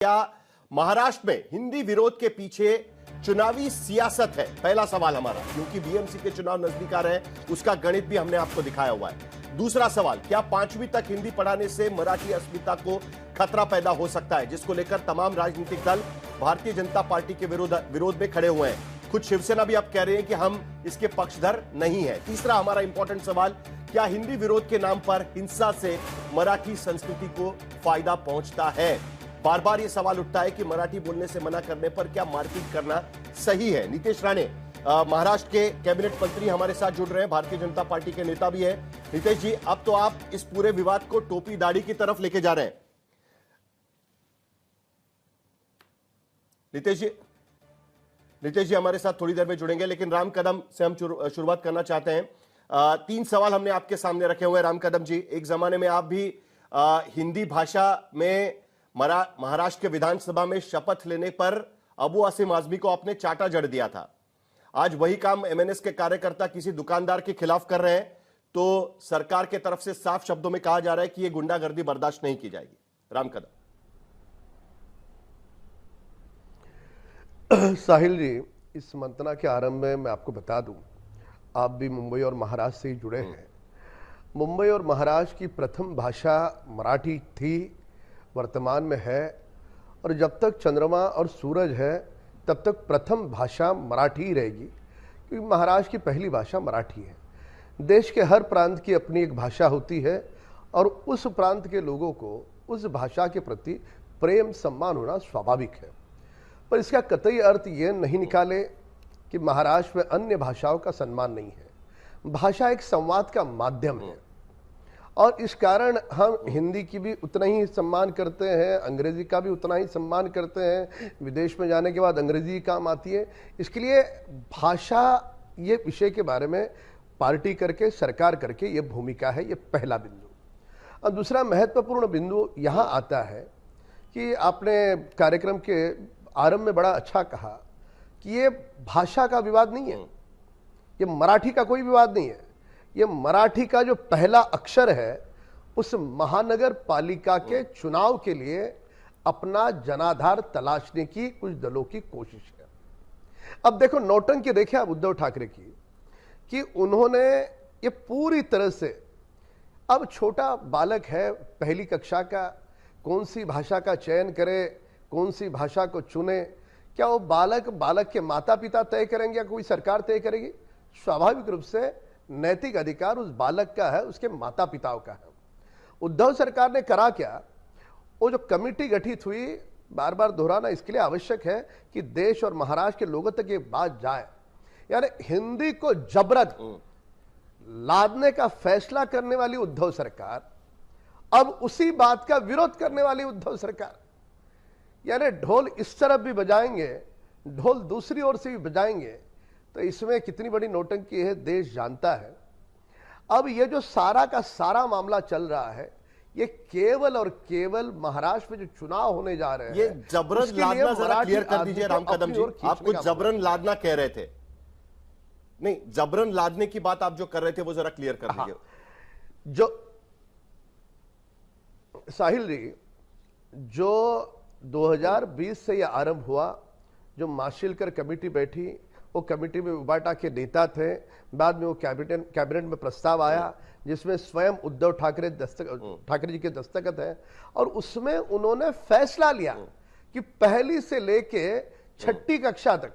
क्या महाराष्ट्र में हिंदी विरोध के पीछे चुनावी सियासत है? पहला सवाल हमारा, क्योंकि बीएमसी के चुनाव नजदीक आ रहे हैं, उसका गणित भी हमने आपको दिखाया हुआ है। दूसरा सवाल, क्या 5वीं तक हिंदी पढ़ाने से मराठी अस्मिता को खतरा पैदा हो सकता है, जिसको लेकर तमाम राजनीतिक दल भारतीय जनता पार्टी के विरोध में खड़े हुए हैं। खुद शिवसेना भी अब कह रहे हैं कि हम इसके पक्षधर नहीं है। तीसरा हमारा इंपॉर्टेंट सवाल, क्या हिंदी विरोध के नाम पर हिंसा से मराठी संस्कृति को फायदा पहुंचता है? बार बार यह सवाल उठता है कि मराठी बोलने से मना करने पर क्या मारपीट करना सही है? नीतीश राणे महाराष्ट्र के कैबिनेट मंत्री हमारे साथ जुड़ रहे हैं, भारतीय जनता पार्टी के नेता भी हैं। नीतीश जी, अब तो आप इस पूरे विवाद को टोपी दाढ़ी की तरफ लेके जा रहे हैं। नीतीश जी हमारे साथ थोड़ी देर में जुड़ेंगे, लेकिन राम कदम से हम शुरुआत करना चाहते हैं। 3 सवाल हमने आपके सामने रखे हुए हैं राम कदम जी। एक जमाने में आप भी हिंदी भाषा में महाराष्ट्र के विधानसभा में शपथ लेने पर अबू आसिम आजमी को आपने चाटा जड़ दिया था। आज वही काम एमएनएस के कार्यकर्ता किसी दुकानदार के खिलाफ कर रहे हैं, तो सरकार के तरफ से साफ शब्दों में कहा जा रहा है कि यह गुंडागर्दी बर्दाश्त नहीं की जाएगी। राम कदम। साहिल जी, इस मंथना के आरंभ में मैं आपको बता दूं, आप भी मुंबई और महाराष्ट्र से ही जुड़े हैं। मुंबई और महाराष्ट्र की प्रथम भाषा मराठी थी, वर्तमान में है, और जब तक चंद्रमा और सूरज है तब तक प्रथम भाषा मराठी ही रहेगी, क्योंकि महाराष्ट्र की पहली भाषा मराठी है। देश के हर प्रांत की अपनी एक भाषा होती है और उस प्रांत के लोगों को उस भाषा के प्रति प्रेम सम्मान होना स्वाभाविक है। पर इसका कतई अर्थ ये नहीं निकाले कि महाराष्ट्र में अन्य भाषाओं का सम्मान नहीं है। भाषा एक संवाद का माध्यम है और इस कारण हम हिंदी की भी उतना ही सम्मान करते हैं, अंग्रेजी का भी उतना ही सम्मान करते हैं। विदेश में जाने के बाद अंग्रेजी काम आती है। इसके लिए भाषा ये विषय के बारे में पार्टी करके, सरकार करके ये भूमिका है। ये पहला बिंदु। और दूसरा महत्वपूर्ण बिंदु यहाँ आता है कि आपने कार्यक्रम के आरंभ में बड़ा अच्छा कहा कि ये भाषा का विवाद नहीं है, ये मराठी का कोई विवाद नहीं है। ये मराठी का जो पहला अक्षर है, उस महानगर पालिका के चुनाव के लिए अपना जनाधार तलाशने की कुछ दलों की कोशिश है। अब देखो, नौटंकी देखे आप उद्धव ठाकरे की, कि उन्होंने ये पूरी तरह से, अब छोटा बालक है पहली कक्षा का, कौन सी भाषा का चयन करे, कौन सी भाषा को चुने, क्या वो बालक के माता पिता तय करेंगे या कोई सरकार तय करेगी? स्वाभाविक रूप से नैतिक अधिकार उस बालक का है, उसके माता पिताओं का है। उद्धव सरकार ने करा क्या? वो जो कमेटी गठित हुई, बार बार दोहराना इसके लिए आवश्यक है कि देश और महाराष्ट्र के लोगों तक ये बात जाए, यानी हिंदी को जबरन लादने का फैसला करने वाली उद्धव सरकार, अब उसी बात का विरोध करने वाली उद्धव सरकार। यानी ढोल इस तरफ भी बजाएंगे, ढोल दूसरी ओर से भी बजाएंगे, तो इसमें कितनी बड़ी नौटंकी है देश जानता है। अब ये जो सारा का सारा मामला चल रहा है, ये केवल और केवल महाराष्ट्र में जो चुनाव होने जा रहे हैं, ये जबरन लादना जरा क्लियर कर दीजिए राम कदम जी। आप कुछ जबरन लादना कह रहे थे, नहीं, जबरन लादने की बात आप जो कर रहे थे वो जरा क्लियर कर दीजिए। जो साहिल जी, जो 2020 से यह आरंभ हुआ, जो माशिलकर कमेटी बैठी, वो कमेटी में उबाटा के नेता थे, बाद में वो कैबिनेट में प्रस्ताव आया जिसमें स्वयं उद्धव ठाकरे जी के दस्तखत है, और उसमें उन्होंने फैसला लिया कि पहली से लेके 6ठी कक्षा तक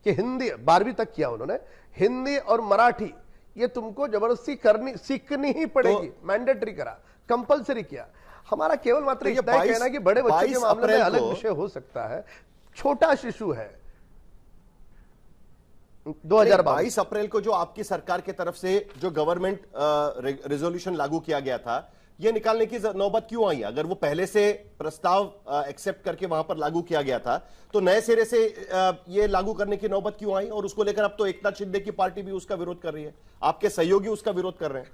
कि हिंदी, 12वीं तक किया उन्होंने, हिंदी और मराठी ये तुमको जबरदस्ती सीखनी ही पड़ेगी, मैंडेटरी करा, कंपलसरी किया। हमारा केवल मात्र इतना कहना कि बड़े बच्चे के मामले में अलग विषय हो सकता है, छोटा शिशु है। 22 अप्रैल को जो आपकी सरकार की तरफ से जो गवर्नमेंट रेजोल्यूशन लागू किया गया था, यह निकालने की नौबत क्यों आई? अगर वो पहले से प्रस्ताव एक्सेप्ट करके वहां पर लागू किया गया था, तो नए सिरे से ये लागू करने की नौबत क्यों आई? और उसको लेकर अब तो एकनाथ शिंदे की पार्टी भी उसका विरोध कर रही है, आपके सहयोगी उसका विरोध कर रहे हैं।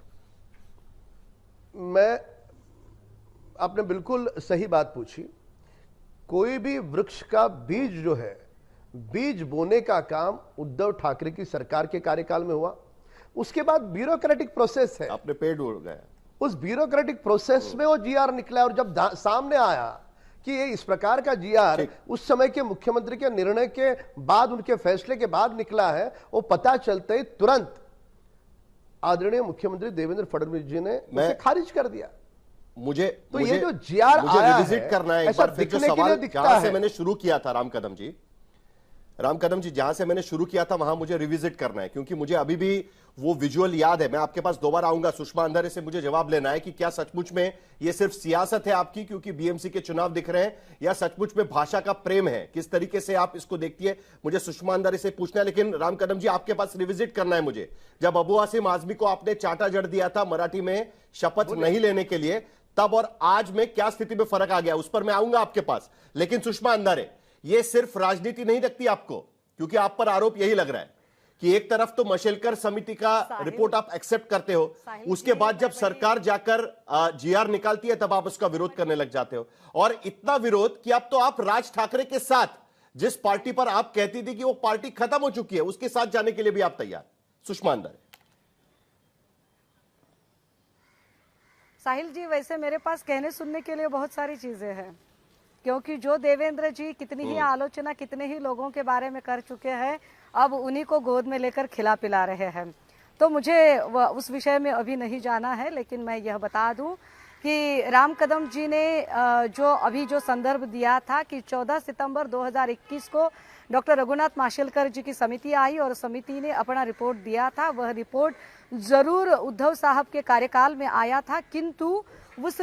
आपने बिल्कुल सही बात पूछी। कोई भी वृक्ष का बीज जो है, बीज बोने का काम उद्धव ठाकरे की सरकार के कार्यकाल में हुआ। उसके बाद ब्यूरोक्रेटिक प्रोसेस है, आपने पेड़ उड़ गया, उस ब्यूरोक्रेटिक प्रोसेस में वो जीआर निकला। और जब सामने आया कि ये इस प्रकार का जीआर उस समय के मुख्यमंत्री के निर्णय के बाद, उनके फैसले के बाद निकला है, वो पता चलते ही तुरंत आदरणीय मुख्यमंत्री देवेंद्र फडणवीस जी ने उसे खारिज कर दिया। मुझे तो ये जो जीआर आया रिविजिट करना है एक बार फिर, जो सवाल जहां से मैंने शुरू किया था राम कदम जी, जहां से मैंने शुरू किया था वहां मुझे रिविजिट करना है, क्योंकि मुझे अभी भी वो विजुअल याद है। मैं आपके पास दोबारा आऊंगा, सुषमा अंधारे से मुझे जवाब लेना है कि क्या सचमुच में ये सिर्फ सियासत है आपकी क्योंकि बीएमसी के चुनाव दिख रहे हैं, या सचमुच में भाषा का प्रेम है? किस तरीके से आप इसको देखती है, मुझे सुषमा अंधारे से पूछना है। लेकिन राम कदम जी, आपके पास रिविजिट करना है मुझे। जब अबू आसिम आजमी को आपने चाटा जड़ दिया था मराठी में शपथ नहीं लेने के लिए, तब और आज में क्या स्थिति में फर्क आ गया, उस पर मैं आऊंगा आपके पास। लेकिन सुषमा अंधारे, ये सिर्फ राजनीति नहीं लगती आपको, क्योंकि आप पर आरोप यही लग रहा है कि एक तरफ तो मशेलकर समिति का रिपोर्ट आप एक्सेप्ट करते हो, उसके बाद जब सरकार जाकर जीआर निकालती है तब आप उसका विरोध करने लग जाते हो, और इतना विरोध कि अब तो आप राज ठाकरे के साथ, जिस पार्टी पर आप कहती थी कि वो पार्टी खत्म हो चुकी है, उसके साथ जाने के लिए भी आप तैयार। सुषमा अंधारे। साहिल जी, वैसे मेरे पास कहने सुनने के लिए बहुत सारी चीजें हैं, क्योंकि जो देवेंद्र जी कितनी ही आलोचना कितने ही लोगों के बारे में कर चुके हैं, अब उन्हीं को गोद में लेकर खिला पिला रहे हैं। तो मुझे उस विषय में अभी नहीं जाना है, लेकिन मैं यह बता दूं कि राम कदम जी ने जो संदर्भ दिया था कि 14 सितंबर 2021 को डॉक्टर रघुनाथ माशेलकर जी की समिति आई और समिति ने अपना रिपोर्ट दिया था। वह रिपोर्ट जरूर उद्धव साहब के कार्यकाल में आया था, किंतु उस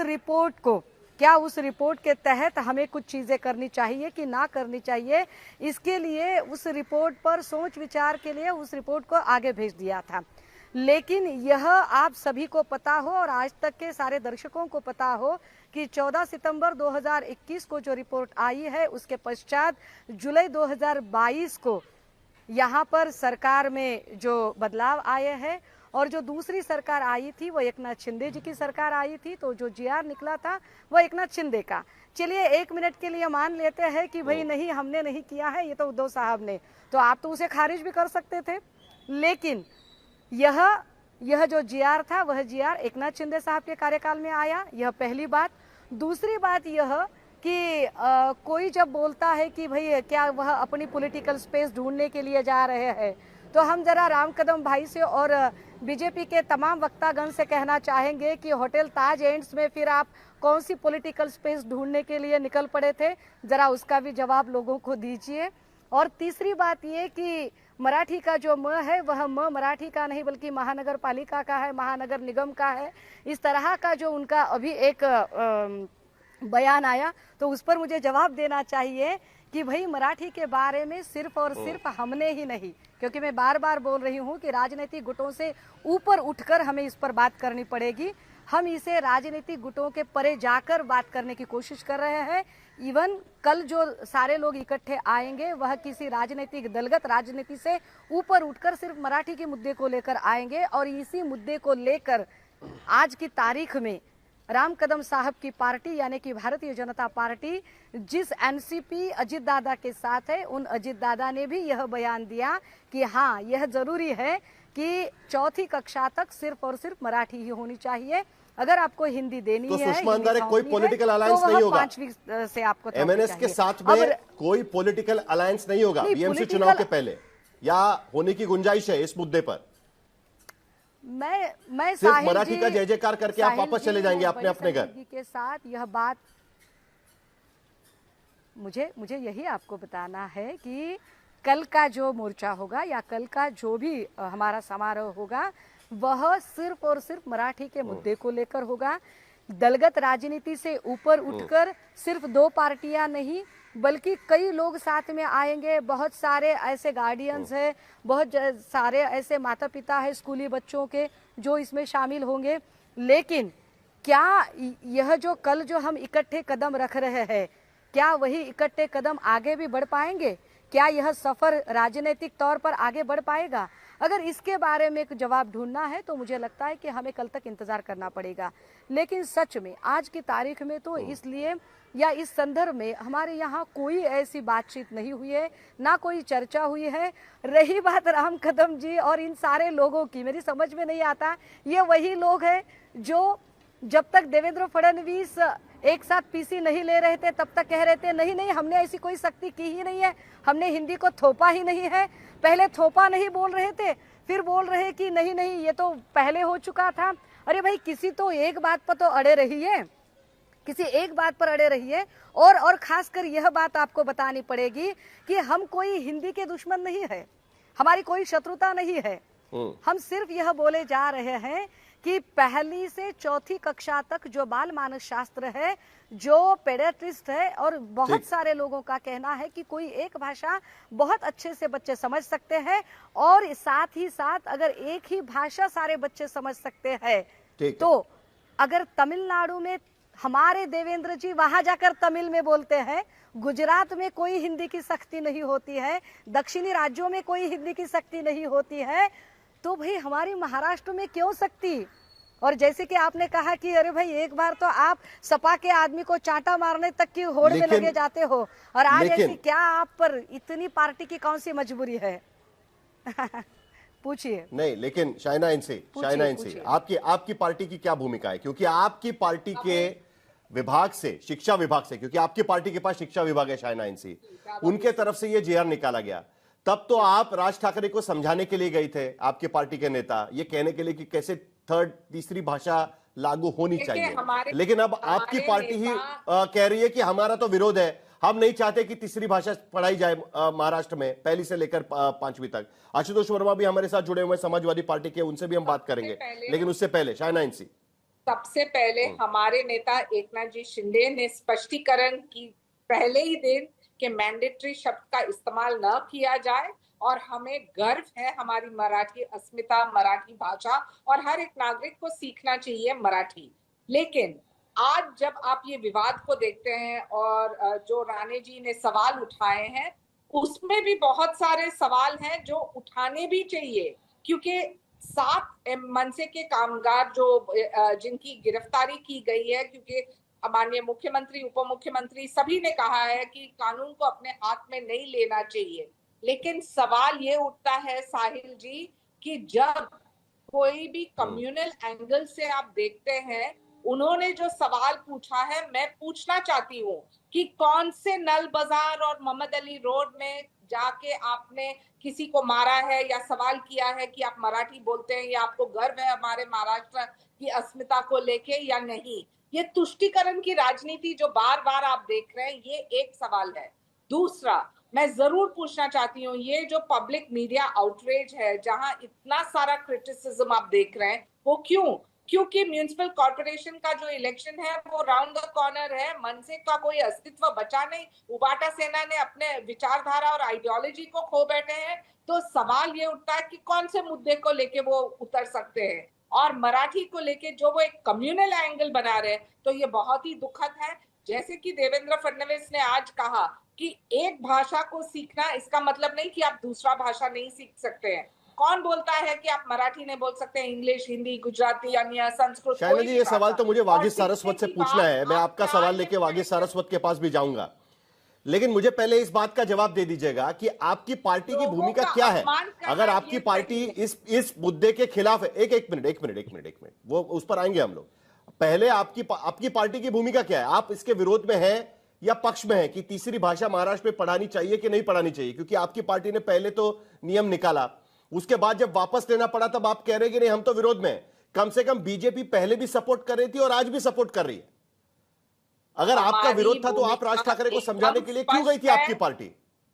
रिपोर्ट के तहत हमें कुछ चीजें करनी चाहिए कि ना करनी चाहिए, इसके लिए उस रिपोर्ट पर सोच विचार के लिए उस रिपोर्ट को आगे भेज दिया था। लेकिन यह आप सभी को पता हो और आज तक के सारे दर्शकों को पता हो कि 14 सितंबर 2021 को जो रिपोर्ट आई है, उसके पश्चात जुलाई 2022 को यहाँ पर सरकार में जो बदलाव आए हैं, और जो दूसरी सरकार आई थी वो एकनाथ शिंदे जी की सरकार आई थी, तो जो जीआर निकला था वो एकनाथ शिंदे का। चलिए 1 मिनट के लिए मान लेते हैं कि भाई नहीं, हमने नहीं किया है, ये तो उद्धव साहब ने, तो आप तो उसे खारिज भी कर सकते थे। लेकिन यह जो जीआर था वह जीआर एकनाथ शिंदे साहब के कार्यकाल में आया, यह पहली बात। दूसरी बात यह कि कोई जब बोलता है कि भाई क्या वह अपनी पॉलिटिकल स्पेस ढूंढने के लिए जा रहे हैं, तो हम जरा राम कदम भाई से और बीजेपी के तमाम वक्तागण से कहना चाहेंगे कि होटल ताज एंड्स में फिर आप कौन सी पॉलिटिकल स्पेस ढूंढने के लिए निकल पड़े थे, जरा उसका भी जवाब लोगों को दीजिए। और तीसरी बात ये कि मराठी का जो म है वह म मराठी का नहीं बल्कि महानगर पालिका का है, महानगर निगम का है। इस तरह का जो उनका अभी एक बयान आया, तो उस पर मुझे जवाब देना चाहिए कि भाई मराठी के बारे में सिर्फ और सिर्फ हमने ही नहीं, क्योंकि मैं बार बार बोल रही हूँ कि राजनीतिक गुटों से ऊपर उठकर हमें इस पर बात करनी पड़ेगी। हम इसे राजनीतिक गुटों के परे जाकर बात करने की कोशिश कर रहे हैं। इवन कल जो सारे लोग इकट्ठे आएंगे वह किसी राजनीतिक दलगत राजनीति से ऊपर उठकर सिर्फ मराठी के मुद्दे को लेकर आएंगे, और इसी मुद्दे को लेकर आज की तारीख में राम कदम साहब की पार्टी यानी कि भारतीय जनता पार्टी जिस एनसीपी अजित दादा के साथ है, उन अजित दादा ने भी यह बयान दिया कि हाँ, यह जरूरी है कि 4ठी कक्षा तक सिर्फ और सिर्फ मराठी ही होनी चाहिए। अगर आपको हिंदी देनी तो है, सुषमा अंधारे कोई पॉलिटिकल अलायंस नहीं होगा 5वीं से आपको एमएनएस के साथ में, कोई पॉलिटिकल अलायंस नहीं होगा बीएमसी चुनाव के पहले, या होने की गुंजाइश है इस मुद्दे पर? मैं सिर्फ मराठी का जय जयकार करके आप वापस चले जाएंगे अपने अपने घर के साथ? यह बात मुझे यही आपको बताना है कि कल का जो मोर्चा होगा या कल का जो भी हमारा समारोह होगा वह सिर्फ और सिर्फ मराठी के मुद्दे को लेकर होगा। दलगत राजनीति से ऊपर उठकर सिर्फ 2 पार्टियां नहीं बल्कि कई लोग साथ में आएंगे। बहुत सारे ऐसे गार्डियंस हैं, बहुत सारे ऐसे माता पिता हैं स्कूली बच्चों के जो इसमें शामिल होंगे। लेकिन क्या यह जो कल जो हम इकट्ठे कदम रख रहे हैं, क्या वही इकट्ठे कदम आगे भी बढ़ पाएंगे? क्या यह सफर राजनीतिक तौर पर आगे बढ़ पाएगा? अगर इसके बारे में एक जवाब ढूंढना है तो मुझे लगता है कि हमें कल तक इंतजार करना पड़ेगा। लेकिन सच में आज की तारीख में तो इसलिए या इस संदर्भ में हमारे यहाँ कोई ऐसी बातचीत नहीं हुई है, ना कोई चर्चा हुई है। रही बात राम कदम जी और इन सारे लोगों की, मेरी समझ में नहीं आता, ये वही लोग हैं जो जब तक देवेंद्र फडणवीस एक साथ पीसी नहीं ले रहे थे तब तक कह रहे थे नहीं नहीं हमने ऐसी कोई सख्ती की ही नहीं है, हमने हिंदी को थोपा ही नहीं है। पहले थोपा नहीं बोल रहे थे, फिर बोल रहे कि नहीं नहीं ये तो पहले हो चुका था। अरे भाई किसी तो एक बात पर तो अड़े रहिए, किसी एक बात पर अड़े रहिए। और खासकर यह बात आपको बतानी पड़ेगी कि हम कोई हिंदी के दुश्मन नहीं है, हमारी कोई शत्रुता नहीं है। हम सिर्फ यह बोले जा रहे हैं कि पहली से चौथी कक्षा तक जो बाल मानस शास्त्र है, जो पेडियाट्रिस्ट है और बहुत सारे लोगों का कहना है कि कोई एक भाषा बहुत अच्छे से बच्चे समझ सकते हैं, और साथ ही साथ अगर एक ही भाषा सारे बच्चे समझ सकते हैं तो अगर तमिलनाडु में हमारे देवेंद्र जी वहां जाकर तमिल में बोलते हैं, गुजरात में कोई हिंदी की सख्ती नहीं होती है, दक्षिणी राज्यों में कोई हिंदी की सख्ती नहीं होती है, तो भाई हमारी महाराष्ट्र में क्यों सख्ती। और जैसे कि आपने कहा कि अरे भाई एक बार तो आप सपा के आदमी को चांटा मारने तक की होड़ में लगे जाते हो, और आज ऐसी क्या आप पर इतनी पार्टी की कौन सी मजबूरी है। पूछिए। नहीं, लेकिन शाइना इनसे आपकी पार्टी की क्या भूमिका है, क्योंकि आपकी पार्टी के विभाग से, शिक्षा विभाग से, क्योंकि आपकी पार्टी के पास शिक्षा विभाग है शाइना इनसी, उनके तरफ से ये जेआर निकाला गया। तब तो आप राज ठाकरे को समझाने के लिए गए थे, आपके पार्टी के नेता, ये कहने के लिए कि कैसे तीसरी भाषा लागू होनी चाहिए, लेकिन अब आपकी पार्टी ही कह रही है कि हमारा तो विरोध है, हम नहीं चाहते कि तीसरी भाषा पढ़ाई जाए महाराष्ट्र में, पहली से लेकर 5वीं तक। आशुतोष वर्मा भी हमारे साथ जुड़े हुए समाजवादी पार्टी के, उनसे भी हम बात करेंगे, लेकिन उससे पहले शाइना इनसी। सबसे पहले हमारे नेता एकनाथ जी शिंदे ने स्पष्टीकरण की पहले ही दिन कि मैंडेटरी शब्द का इस्तेमाल न किया जाए, और हमें गर्व है हमारी मराठी अस्मिता, मराठी भाषा, और हर एक नागरिक को सीखना चाहिए मराठी। लेकिन आज जब आप ये विवाद को देखते हैं और जो राणे जी ने सवाल उठाए हैं, उसमें भी बहुत सारे सवाल हैं जो उठाने भी चाहिए, क्योंकि 7 मनसे के कामगार जो जिनकी गिरफ्तारी की गई है, क्योंकि माननीय मुख्यमंत्री, उप मुख्यमंत्री सभी ने कहा है कि कानून को अपने हाथ में नहीं लेना चाहिए। लेकिन सवाल ये उठता है साहिल जी कि जब कोई भी कम्युनल एंगल से आप देखते हैं, उन्होंने जो सवाल पूछा है, मैं पूछना चाहती हूँ कि कौन से नल बाजार और मोहम्मद अली रोड में जाके आपने किसी को मारा है या सवाल किया है कि आप मराठी बोलते हैं या आपको गर्व है हमारे महाराष्ट्र की अस्मिता को लेके या नहीं। ये तुष्टीकरण की राजनीति जो बार बार आप देख रहे हैं, ये एक सवाल है। दूसरा, मैं जरूर पूछना चाहती हूँ, ये जो पब्लिक मीडिया आउटरीच है, जहां इतना सारा क्रिटिसिज्म आप देख रहे हैं, वो क्यों? क्योंकि म्युनिसिपल कॉर्पोरेशन का जो इलेक्शन है वो राउंड द कॉर्नर है, मनसे का कोई अस्तित्व बचा नहीं, उबाटा सेना ने अपने विचारधारा और आइडियोलॉजी को खो बैठे हैं। तो सवाल ये उठता है कि कौन से मुद्दे को लेके वो उतर सकते हैं, और मराठी को लेके जो वो एक कम्युनल एंगल बना रहे हैं, तो ये बहुत ही दुखद है। जैसे कि देवेंद्र फडणवीस ने आज कहा कि एक भाषा को सीखना इसका मतलब नहीं कि आप दूसरा भाषा नहीं सीख सकते हैं। कौन बोलता है कि आप मराठी नहीं बोल सकते, इंग्लिश, हिंदी, गुजराती, अन्य संस्कृत? शाइना जी, ये सवाल तो मुझे वागीश सारस्वत से पूछना है, मैं आपका सवाल लेके वागीश सारस्वत के पास भी जाऊंगा, लेकिन मुझे पहले इस बात का जवाब दे दीजिएगा कि आपकी पार्टी की भूमिका क्या है। अगर आपकी पार्टी इस मुद्दे के खिलाफ है, एक मिनट, वो उस पर आएंगे हम लोग। पहले आपकी पार्टी की भूमिका क्या है? आप इसके विरोध में हैं या पक्ष में है कि तीसरी भाषा महाराष्ट्र में पढ़ानी चाहिए कि नहीं पढ़ानी चाहिए? क्योंकि आपकी पार्टी ने पहले तो नियम निकाला, उसके बाद जब वापस लेना पड़ा तब आप कह रहे हैं कि नहीं हम तो विरोध में हैं। कम से कम बीजेपी पहले भी सपोर्ट कर रही थी और आज भी सपोर्ट कर रही है। अगर आपका विरोध था तो आप राज ठाकरे को समझाने के लिए क्यों गई थी आपकी पार्टी?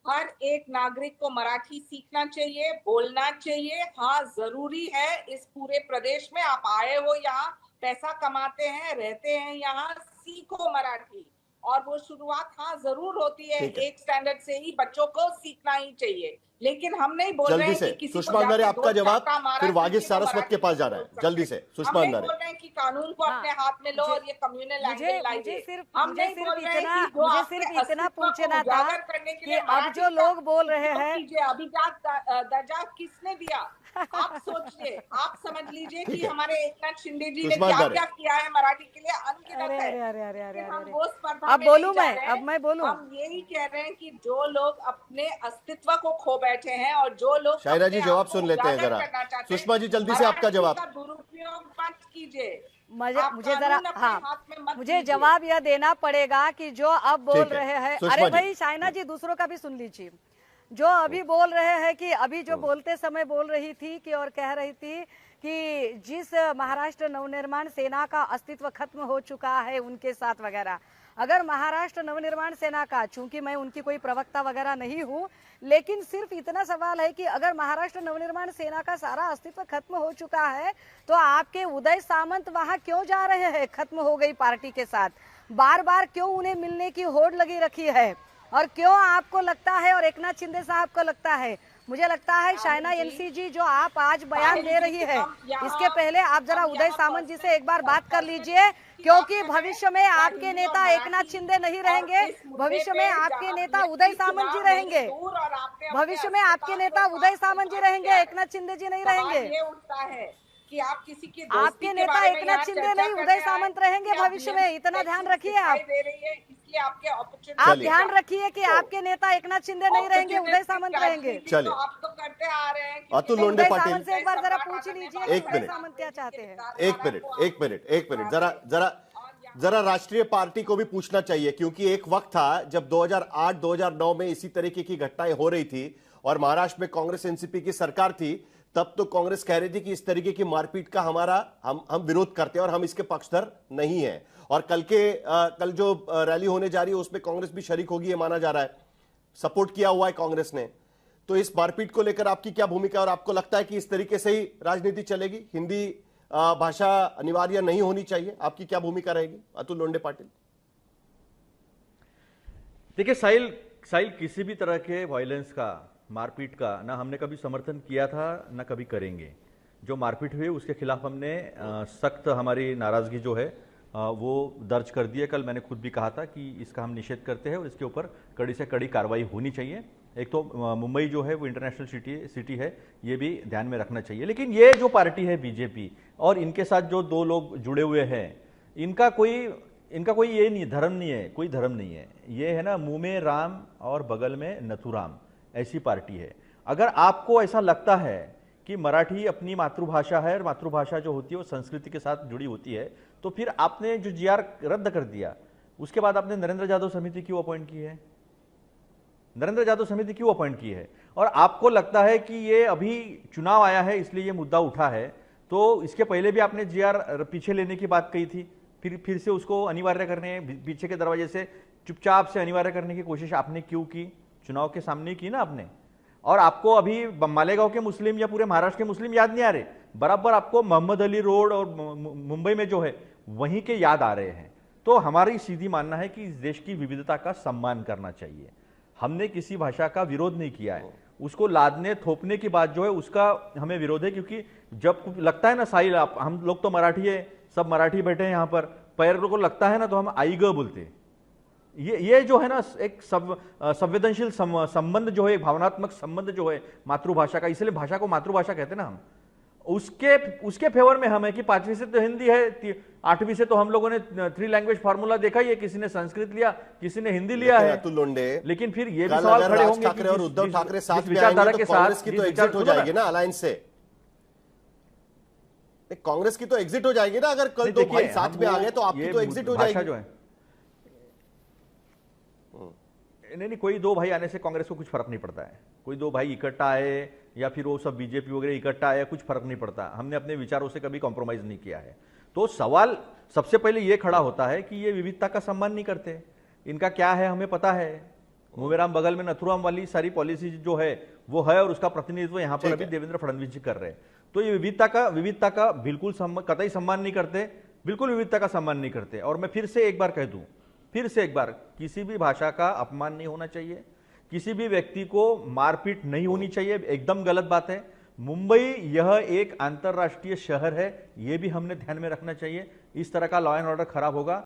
हर एक नागरिक को मराठी सीखना चाहिए, बोलना चाहिए। हाँ, जरूरी है। इस पूरे प्रदेश में आप आए हो, यहाँ पैसा कमाते हैं, रहते हैं, यहाँ सीखो मराठी। और वो शुरुआत हाँ जरूर होती है, एक स्टैंडर्ड से ही बच्चों को सीखना ही चाहिए। लेकिन हम नहीं बोल रहे हैं कि किसी सुषमा अंधारे, आपका जवाब, फिर वागीश सारस्वत के पास जा रहा है, जल्दी से सुषमा अंधारे। बोल रहे हैं कि कानून को अपने हाथ में लो और ये कम्युनल एंगल लाइए। मुझे सिर्फ इतना पूछना था कि अब जो लोग बोल रहे हैं, अभिजात दर्जा किसने दिया? आप सोचिए, आप समझ लीजिए कि हमारे एकनाथ शिंदे जी ने क्या क्या किया है मराठी के लिए, अनगिनत है। हम वो स्पर्धा अब बोलूं मैं बोलूं, हम यही कह रहे हैं कि जो लोग अपने अस्तित्व को खो बैठे हैं और जो लोग शाइना जी जवाब सुन लेते हैं जरा। सुषमा जी जल्दी से आपका जवाब। दुरुपयोग मत कीजिए। मुझे जरा कानून अपने हाँ हाथ में मत मुझे लीजिए। जवाब यह देना पड़ेगा कि जो अब बोल ठीक है। रहे हैं, सुषमा अरे जी। भाई शाइना जी दूसरों का भी सुन लीजिए। जो अभी बोल रहे हैं कि अभी जो बोलते समय बोल रही थी कि और कह रही थी कि जिस महाराष्ट्र नवनिर्माण सेना का अस्तित्व खत्म हो चुका है उनके साथ वगैरह, अगर महाराष्ट्र नवनिर्माण सेना का, चूंकि मैं उनकी कोई प्रवक्ता वगैरह नहीं हूं, लेकिन सिर्फ इतना सवाल है कि अगर महाराष्ट्र नवनिर्माण सेना का सारा अस्तित्व खत्म हो चुका है तो आपके उदय सामंत वहां क्यों जा रहे हैं खत्म हो गई पार्टी के साथ? बार बार क्यों उन्हें मिलने की होड़ लगी रखी है? और क्यों आपको लगता है और एकनाथ शिंदे साहब को लगता है, मुझे लगता है शाइना एनसी जी जो आप आज बयान दे रही है, इसके पहले आप जरा उदय सामंत जी से एक बार बात कर लीजिए, क्योंकि भविष्य में आपके नेता एकनाथ शिंदे नहीं रहेंगे, भविष्य में आपके नेता उदय सामंत जी रहेंगे, भविष्य में आपके नेता उदय सामंत जी रहेंगे, एकनाथ शिंदे जी नहीं रहेंगे। ये उठता है कि आप किसी की आपके नेता एकनाथ शिंदे नहीं उदय सामंत रहेंगे भविष्य में, इतना ध्यान रखिए आप। दे रही है इसलिए आपके आप ध्यान रखिए कि आपके नेता एकनाथ शिंदे नहीं रहेंगे, उदय सामंत रहेंगे। चलिए। आप तो करते आ रहे हैं। अतुल लोंढे उदय पाटिल, सामंत से एक बार जरा पूछ लीजिए एक उदय मिनट। सामंत क्या चाहते हैं। एक मिनट जरा राष्ट्रीय पार्टी को भी पूछना चाहिए, क्योंकि एक वक्त था जब 2008-2009 में इसी तरीके की घटनाएं हो रही थी और महाराष्ट्र में कांग्रेस एनसीपी की सरकार थी, तब तो कांग्रेस कह रही थी कि इस तरीके की मारपीट का हम विरोध करते हैं और हम इसके पक्षधर नहीं है। और कल जो रैली होने जा रही है उसमें कांग्रेस भी शरीक होगी, ये माना जा रहा है, सपोर्ट किया हुआ है कांग्रेस ने। तो इस मारपीट को लेकर आपकी क्या भूमिका, और आपको लगता है कि इस तरीके से ही राजनीति चलेगी, हिंदी भाषा अनिवार्य नहीं होनी चाहिए? आपकी क्या भूमिका रहेगी अतुल लोंढे पाटिल? देखिए साहिल, किसी भी तरह के वायलेंस का, मारपीट का ना हमने कभी समर्थन किया था ना कभी करेंगे। जो मारपीट हुई उसके खिलाफ हमने सख्त हमारी नाराजगी जो है वो दर्ज कर दी है। कल मैंने खुद भी कहा था कि इसका हम निषेध करते हैं और इसके ऊपर कड़ी से कड़ी कार्रवाई होनी चाहिए। एक तो मुंबई जो है वो इंटरनेशनल सिटी है, ये भी ध्यान में रखना चाहिए। लेकिन ये जो पार्टी है बीजेपी और इनके साथ जो दो लोग जुड़े हुए हैं, इनका कोई ये नहीं, धर्म नहीं है, कोई धर्म नहीं है। ये है ना मुंह में राम और बगल में नथुराम, ऐसी पार्टी है। अगर आपको ऐसा लगता है कि मराठी अपनी मातृभाषा है और मातृभाषा जो होती है वो संस्कृति के साथ जुड़ी होती है, तो फिर आपने जो जीआर रद्द कर दिया उसके बाद आपने नरेंद्र जादव समिति क्यों अपॉइंट की है? नरेंद्र जादव समिति क्यों अपॉइंट की है? और आपको लगता है कि ये अभी चुनाव आया है इसलिए ये मुद्दा उठा है, तो इसके पहले भी आपने जीआर पीछे लेने की बात कही थी, फिर से उसको अनिवार्य करने, पीछे के दरवाजे से चुपचाप से अनिवार्य करने की कोशिश आपने क्यों की? चुनाव के सामने की ना आपने। और आपको अभी मालेगांव के मुस्लिम या पूरे महाराष्ट्र के मुस्लिम याद नहीं आ रहे, बराबर आपको मोहम्मद अली रोड और मुंबई में जो है वहीं के याद आ रहे हैं। तो हमारी सीधी मानना है कि इस देश की विविधता का सम्मान करना चाहिए। हमने किसी भाषा का विरोध नहीं किया है, उसको लादने थोपने की बात जो है उसका हमें विरोध है। क्योंकि जब लगता है ना साहिल, हम लोग तो मराठी है, सब मराठी बैठे हैं यहाँ पर, पैर को लगता है ना तो हम आई ग बोलते हैं। ये जो है ना एक संवेदनशील संबंध जो है, एक भावनात्मक संबंध जो है मातृभाषा का, इसलिए भाषा को मातृभाषा कहते हैं ना हम। उसके फेवर में हम है कि 5वीं से तो हिंदी है, 8वीं से तो हम लोगों ने 3 लैंग्वेज फार्मूला देखा ही है, किसी ने संस्कृत लिया, किसी ने हिंदी लिया है। अतुल लोंढे, लेकिन फिर ये भी कल सवाल अगर खड़े राज होंगे ठाकरे और उद्धव ठाकरे साथ में विचारधारा आएंगे के तो साथ कांग्रेस की तो एग्जिट हो जाएगी ना अलायंस से। कांग्रेस की तो एग्जिट हो जाएगी ना, अगर कल दो भाई साथ में आ गए तो आपकी तो एग्जिट हो जाएगी। जो है नहीं, कोई दो भाई आने से कांग्रेस को कुछ फर्क नहीं पड़ता है। कोई दो भाई इकट्ठा आए या फिर वो सब बीजेपी वगैरह इकट्ठा आए, कुछ फर्क नहीं पड़ता। हमने अपने विचारों से कभी कॉम्प्रोमाइज नहीं किया है। तो सवाल सबसे पहले ये खड़ा होता है कि ये विविधता का सम्मान नहीं करते। इनका क्या है हमें पता है, मुंबईराम बगल में नथुराम वाली सारी पॉलिसी जो है वो है और उसका प्रतिनिधित्व यहाँ पर अभी देवेंद्र फडणवीस जी कर रहे हैं। तो ये विविधता का बिल्कुल कतई सम्मान नहीं करते, बिल्कुल विविधता का सम्मान नहीं करते। और मैं फिर से एक बार कह दूं, किसी भी भाषा का अपमान नहीं होना चाहिए, किसी भी व्यक्ति को मारपीट नहीं होनी चाहिए, एकदम गलत बात है। मुंबई यह एक अंतरराष्ट्रीय शहर है, यह भी हमने ध्यान में रखना चाहिए। इस तरह का लॉ एंड ऑर्डर खराब होगा